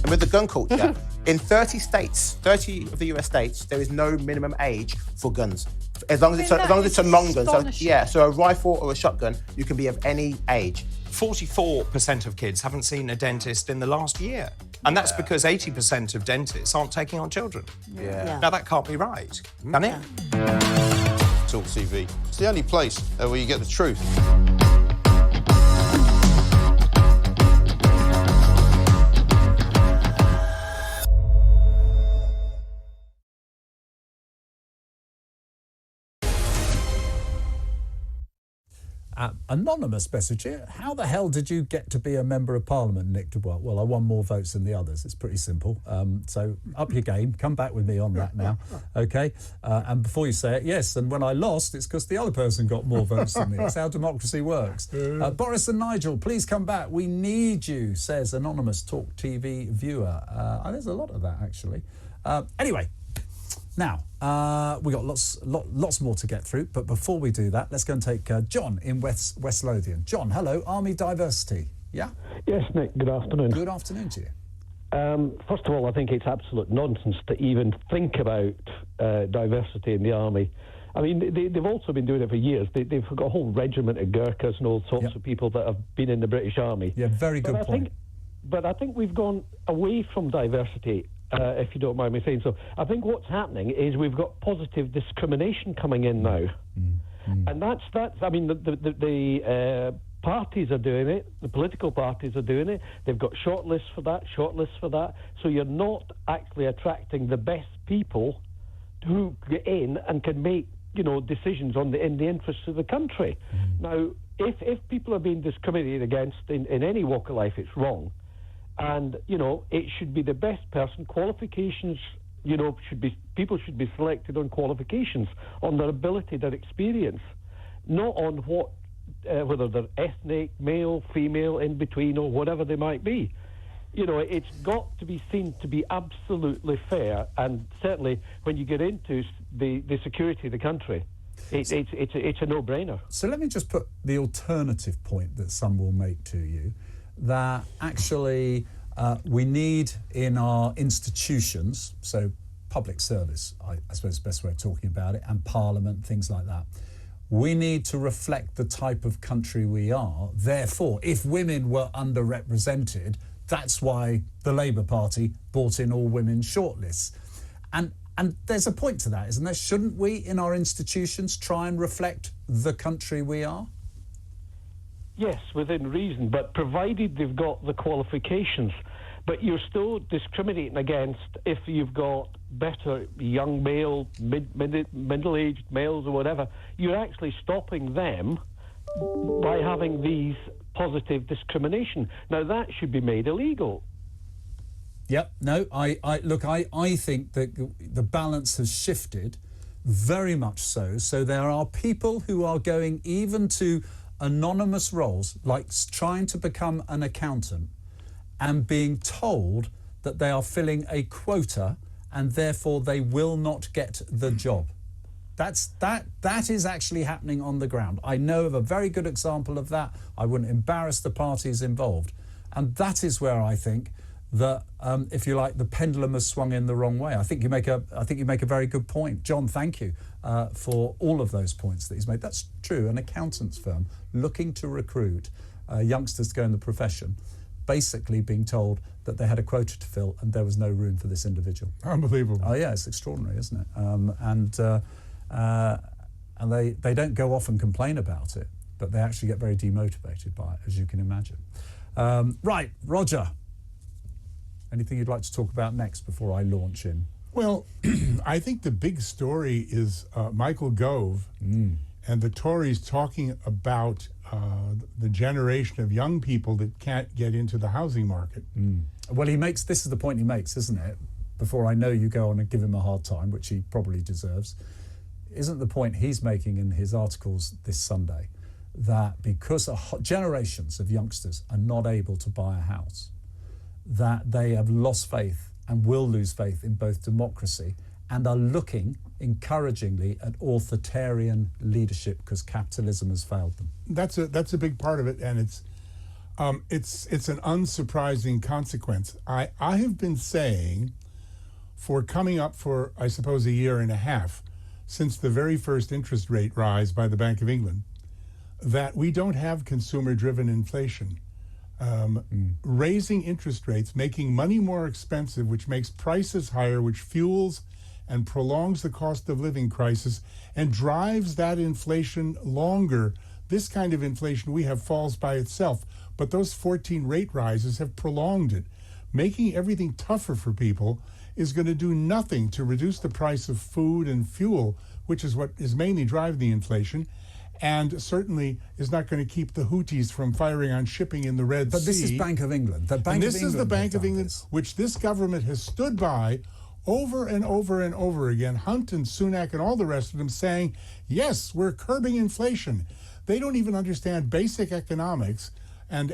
And with the gun culture, in 30 of the US states, there is no minimum age for guns. As long as it's a long gun. So a rifle or a shotgun, you can be of any age. 44% of kids haven't seen a dentist in the last year. And that's because 80% of dentists aren't taking on children. Now, that can't be right, can it? TalkTV. It's the only place where you get the truth. Anonymous message here. How the hell did you get to be a member of Parliament, Nick Dubois? Well, I won more votes than the others. It's pretty simple. So up your game. Come back with me on that now, okay? And before you say it, yes, and when I lost, it's because the other person got more votes than me. It's how democracy works. Boris and Nigel, please come back. We need you, says anonymous Talk TV viewer. There's a lot of that, actually. Anyway. Now, we got lots more to get through, but before we do that, let's go and take John in West Lothian. John, hello, Army Diversity, yeah? Yes, Nick, good afternoon. Good afternoon to you. First of all, I think it's absolute nonsense to even think about diversity in the Army. I mean, they've also been doing it for years. They've got a whole regiment of Gurkhas and all sorts of people that have been in the British Army. Yeah, very good point. But I think we've gone away from diversity, if you don't mind me saying so. I think what's happening is we've got positive discrimination coming in now. And that's I mean, the parties are doing it, the political parties are doing it. They've got shortlists for that. So you're not actually attracting the best people who get in and can make, decisions in the interests of the country. Now, if people are being discriminated against in any walk of life, it's wrong. And, it should be the best person. Qualifications, people should be selected on qualifications, on their ability, their experience, not on whether they're ethnic, male, female, in between, or whatever they might be. It's got to be seen to be absolutely fair, and certainly when you get into the security of the country, it's a no-brainer. So let me just put the alternative point that some will make to you, that actually we need in our institutions, so public service, I suppose is the best way of talking about it, and parliament, things like that, we need to reflect the type of country we are. Therefore, if women were underrepresented, that's why the Labour Party brought in all women shortlists. And there's a point to that, isn't there? Shouldn't we, in our institutions, try and reflect the country we are? Yes, within reason, but provided they've got the qualifications. But you're still discriminating against if you've got better young male, middle-aged males or whatever. You're actually stopping them by having these positive discrimination. Now, that should be made illegal. Yep. No, I think that the balance has shifted very much so. So there are people who are going even to anonymous roles, like trying to become an accountant, and being told that they are filling a quota and therefore they will not get the job. That is actually happening on the ground. I know of a very good example of that. I wouldn't embarrass the parties involved. And that is where I think that, if you like, the pendulum has swung in the wrong way. I think you make a very good point. John, thank you for all of those points that he's made. That's true. An accountant's firm looking to recruit youngsters to go in the profession, basically being told that they had a quota to fill and there was no room for this individual. Unbelievable. Oh yeah, it's extraordinary, isn't it? And they don't go off and complain about it, but they actually get very demotivated by it, as you can imagine. Right, Roger, anything you'd like to talk about next before I launch in? Well, I think the big story is Michael Gove and the Tories talking about the generation of young people that can't get into the housing market. Well, this is the point he makes, isn't it? Before I know you go on and give him a hard time, which he probably deserves. Isn't the point he's making in his articles this Sunday that because generations of youngsters are not able to buy a house, that they have lost faith and will lose faith in both democracy and are looking encouragingly at authoritarian leadership because capitalism has failed them? That's a big part of it, and it's an unsurprising consequence. I have been saying for coming up for, I suppose, a year and a half since the very first interest rate rise by the Bank of England that we don't have consumer-driven inflation. Raising interest rates, making money more expensive, which makes prices higher, which fuels and prolongs the cost of living crisis and drives that inflation longer. This kind of inflation we have falls by itself, but those 14 rate rises have prolonged it. Making everything tougher for people is going to do nothing to reduce the price of food and fuel, which is what is mainly driving the inflation, and certainly is not going to keep the Houthis from firing on shipping in the Red Sea. But this is Bank of England. This is the Bank of England, which this government has stood by over and over and over again, Hunt and Sunak and all the rest of them saying, yes, we're curbing inflation. They don't even understand basic economics. And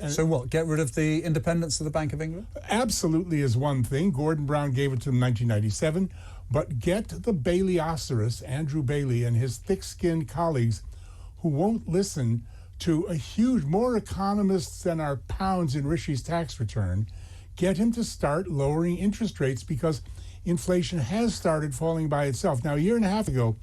so what, get rid of the independence of the Bank of England? Absolutely is one thing. Gordon Brown gave it to them in 1997. But get the Bailey-oceros, Andrew Bailey and his thick-skinned colleagues who won't listen to a huge, more economists than our pounds in Rishi's tax return, get him to start lowering interest rates because inflation has started falling by itself. Now, a year and a half ago,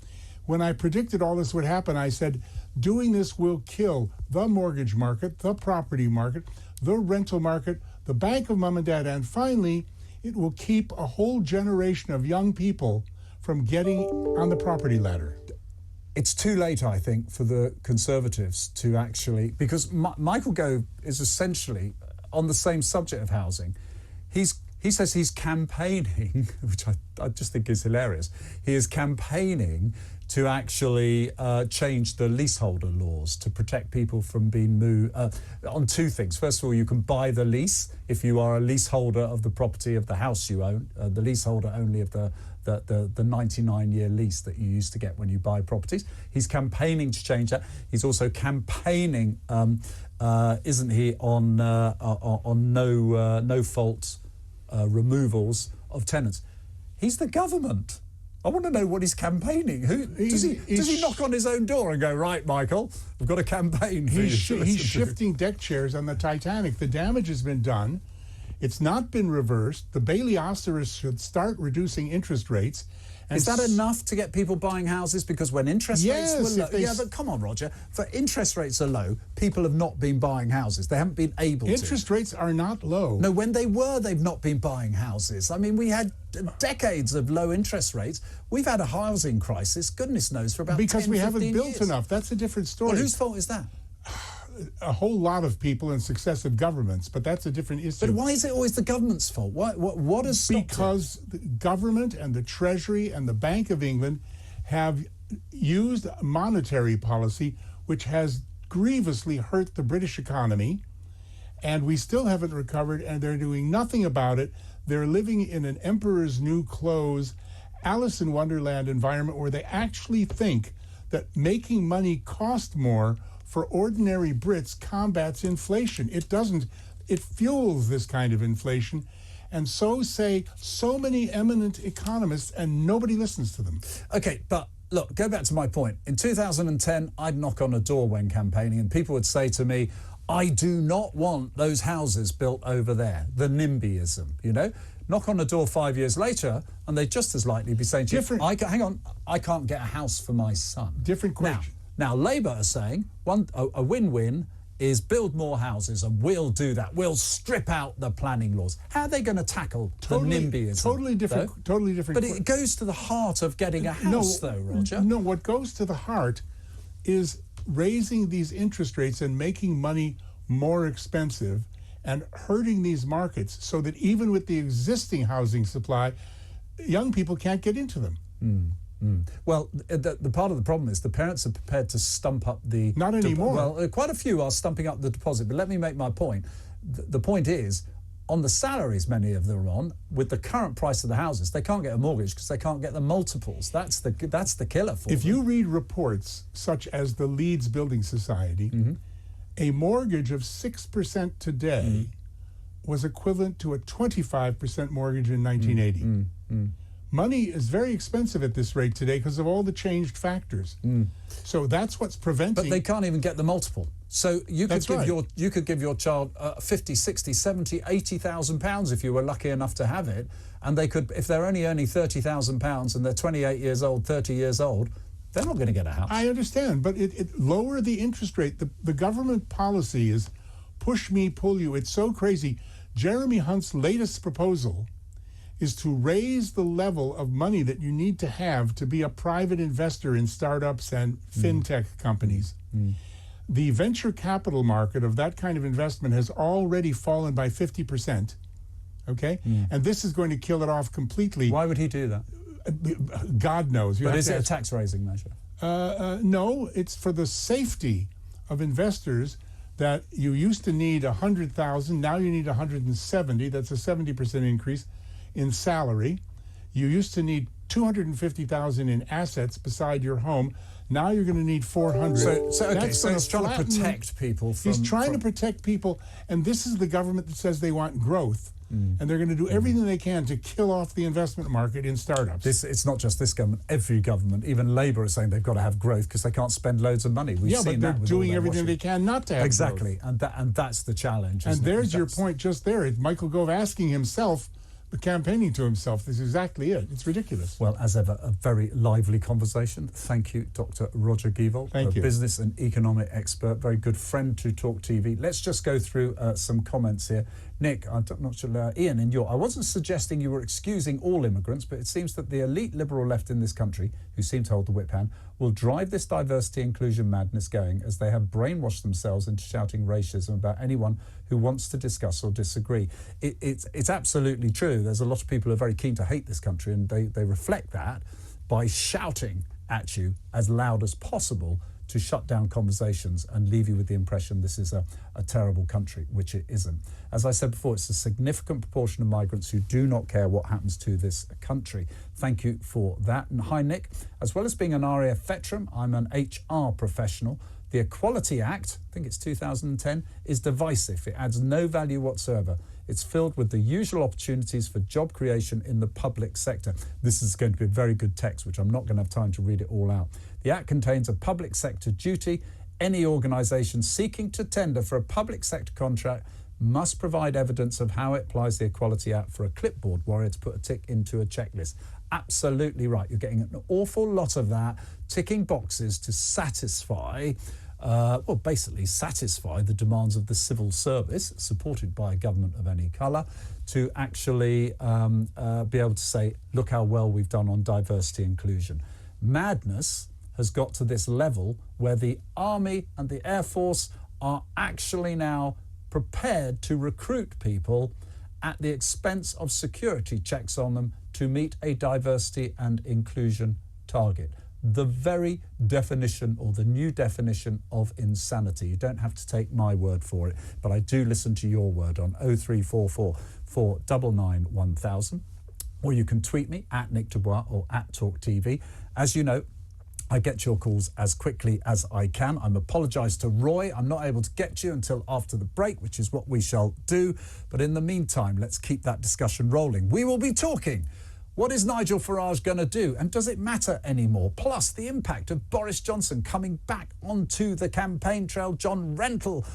when I predicted all this would happen, I said, doing this will kill the mortgage market, the property market, the rental market, the bank of mom and dad, and finally, it will keep a whole generation of young people from getting on the property ladder. It's too late, I think, for the Conservatives to actually, because Michael Gove is essentially on the same subject of housing. He's He says he's campaigning, which I just think is hilarious. He is campaigning to actually change the leaseholder laws to protect people from being moved on two things. First of all, you can buy the lease if you are a leaseholder of the property of the house you own, the leaseholder only of the 99-year lease that you used to get when you buy properties. He's campaigning to change that. He's also campaigning, isn't he, on no fault removals of tenants. He's the government. I want to know what he's campaigning. Does he knock on his own door and go, right, Michael, we've got a campaign for you? He's shifting deck chairs on the Titanic. The damage has been done. It's not been reversed. The Bailey Osterists should start reducing interest rates. And is that enough to get people buying houses? Because when interest rates were low... Yeah, but come on, Roger. For interest rates are low, people have not been buying houses. They haven't been able to. Interest rates are not low. No, when they were, they've not been buying houses. I mean, we had decades of low interest rates. We've had a housing crisis, goodness knows, for about 10, 15 years. Because we haven't built enough. That's a different story. Well, whose fault is that? A whole lot of people and successive governments, but that's a different issue. But why is it always the government's fault? What has stopped it? Because the government and the Treasury and the Bank of England have used monetary policy which has grievously hurt the British economy, and we still haven't recovered, and they're doing nothing about it. They're living in an emperor's new clothes, Alice in Wonderland environment where they actually think that making money cost more for ordinary Brits combats inflation. It doesn't. It fuels this kind of inflation. And so say so many eminent economists, and nobody listens to them. Okay, but look, go back to my point. In 2010, I'd knock on a door when campaigning, and people would say to me, I do not want those houses built over there, the NIMBYism, you know? Knock on a door 5 years later, and they'd just as likely be saying to you, hang on, I can't get a house for my son. Different question. Now, Labour are saying a win-win is build more houses, and we'll do that. We'll strip out the planning laws. How are they going to tackle the NIMBYism? Totally different. But it goes to the heart of getting a house, though, Roger. No, what goes to the heart is raising these interest rates and making money more expensive and hurting these markets so that even with the existing housing supply, young people can't get into them. Well, the part of the problem is the parents are prepared to stump up the... Not anymore. Well, quite a few are stumping up the deposit, but let me make my point. The point is, on the salaries many of them are on, with the current price of the houses, they can't get a mortgage because they can't get the multiples. That's the killer for them. If you read reports such as the Leeds Building Society, a mortgage of 6% today was equivalent to a 25% mortgage in 1980. Money is very expensive at this rate today because of all the changed factors. So that's what's preventing... But they can't even get the multiple. So you could give your child 50, 60, 70, 80,000 pounds if you were lucky enough to have it, and they could, if they're only earning 30,000 pounds and they're 28 years old, 30 years old, they're not going to get a house. I understand, but it lower the interest rate. The government policy is push me, pull you. It's so crazy. Jeremy Hunt's latest proposal is to raise the level of money that you need to have to be a private investor in startups and fintech companies. The venture capital market of that kind of investment has already fallen by 50%, okay? And this is going to kill it off completely. Why would he do that? God knows. But is it a tax-raising measure? No, it's for the safety of investors that you used to need 100,000, now you need 170. That's a 70% increase in salary. You used to need 250,000 in assets beside your home. Now you're going to need 400. So it's trying to protect people from... He's trying to protect people, and this is the government that says they want growth. And they're going to do everything they can to kill off the investment market in startups. It's not just this government. Every government, even Labour, is saying they've got to have growth because they can't spend loads of money. We've seen but they're that with doing everything they can not to have exactly, growth. and that's the challenge. And there's your point just there. It's Michael Gove asking himself, campaigning to himself. This is exactly it. It's ridiculous. Well, as ever, a very lively conversation. Thank you, Dr. Roger Gewolb, Thank you. Business and economic expert, very good friend to TalkTV. Let's just go through some comments here. Nick, I'm not sure, Ian, I wasn't suggesting you were excusing all immigrants, but it seems that the elite liberal left in this country, who seem to hold the whip hand, will drive this diversity inclusion madness going, as they have brainwashed themselves into shouting racism about anyone who wants to discuss or disagree. It's absolutely true. There's a lot of people who are very keen to hate this country, and they reflect that by shouting at you as loud as possible to shut down conversations and leave you with the impression this is a terrible country, which it isn't. As I said before, it's a significant proportion of migrants who do not care what happens to this country. Thank you for that. And hi, Nick. As well as being an RAF veteran, I'm an HR professional. The Equality Act, I think it's 2010, is divisive. It adds no value whatsoever. It's filled with the usual opportunities for job creation in the public sector. This is going to be a very good text, which I'm not going to have time to read it all out. The Act contains a public sector duty. Any organisation seeking to tender for a public sector contract must provide evidence of how it applies the Equality Act for a clipboard warrior to put a tick into a checklist. Absolutely right. You're getting an awful lot of that, ticking boxes to satisfy basically satisfy the demands of the civil service, supported by a government of any colour, to actually be able to say, look how well we've done on diversity inclusion. Madness has got to this level where the Army and the Air Force are actually now prepared to recruit people at the expense of security checks on them to meet a diversity and inclusion target. The very definition, or the new definition, of insanity. You don't have to take my word for it, but I do listen to your word on 0344 499 1000, or you can tweet me at Nick Dubois or at TalkTV. As you know, I get your calls as quickly as I can. I'm apologise to Roy. I'm not able to get you until after the break, which is what we shall do. But in the meantime, let's keep that discussion rolling. We will be talking. What is Nigel Farage going to do? And does it matter anymore? Plus, the impact of Boris Johnson coming back onto the campaign trail. John Rentoul of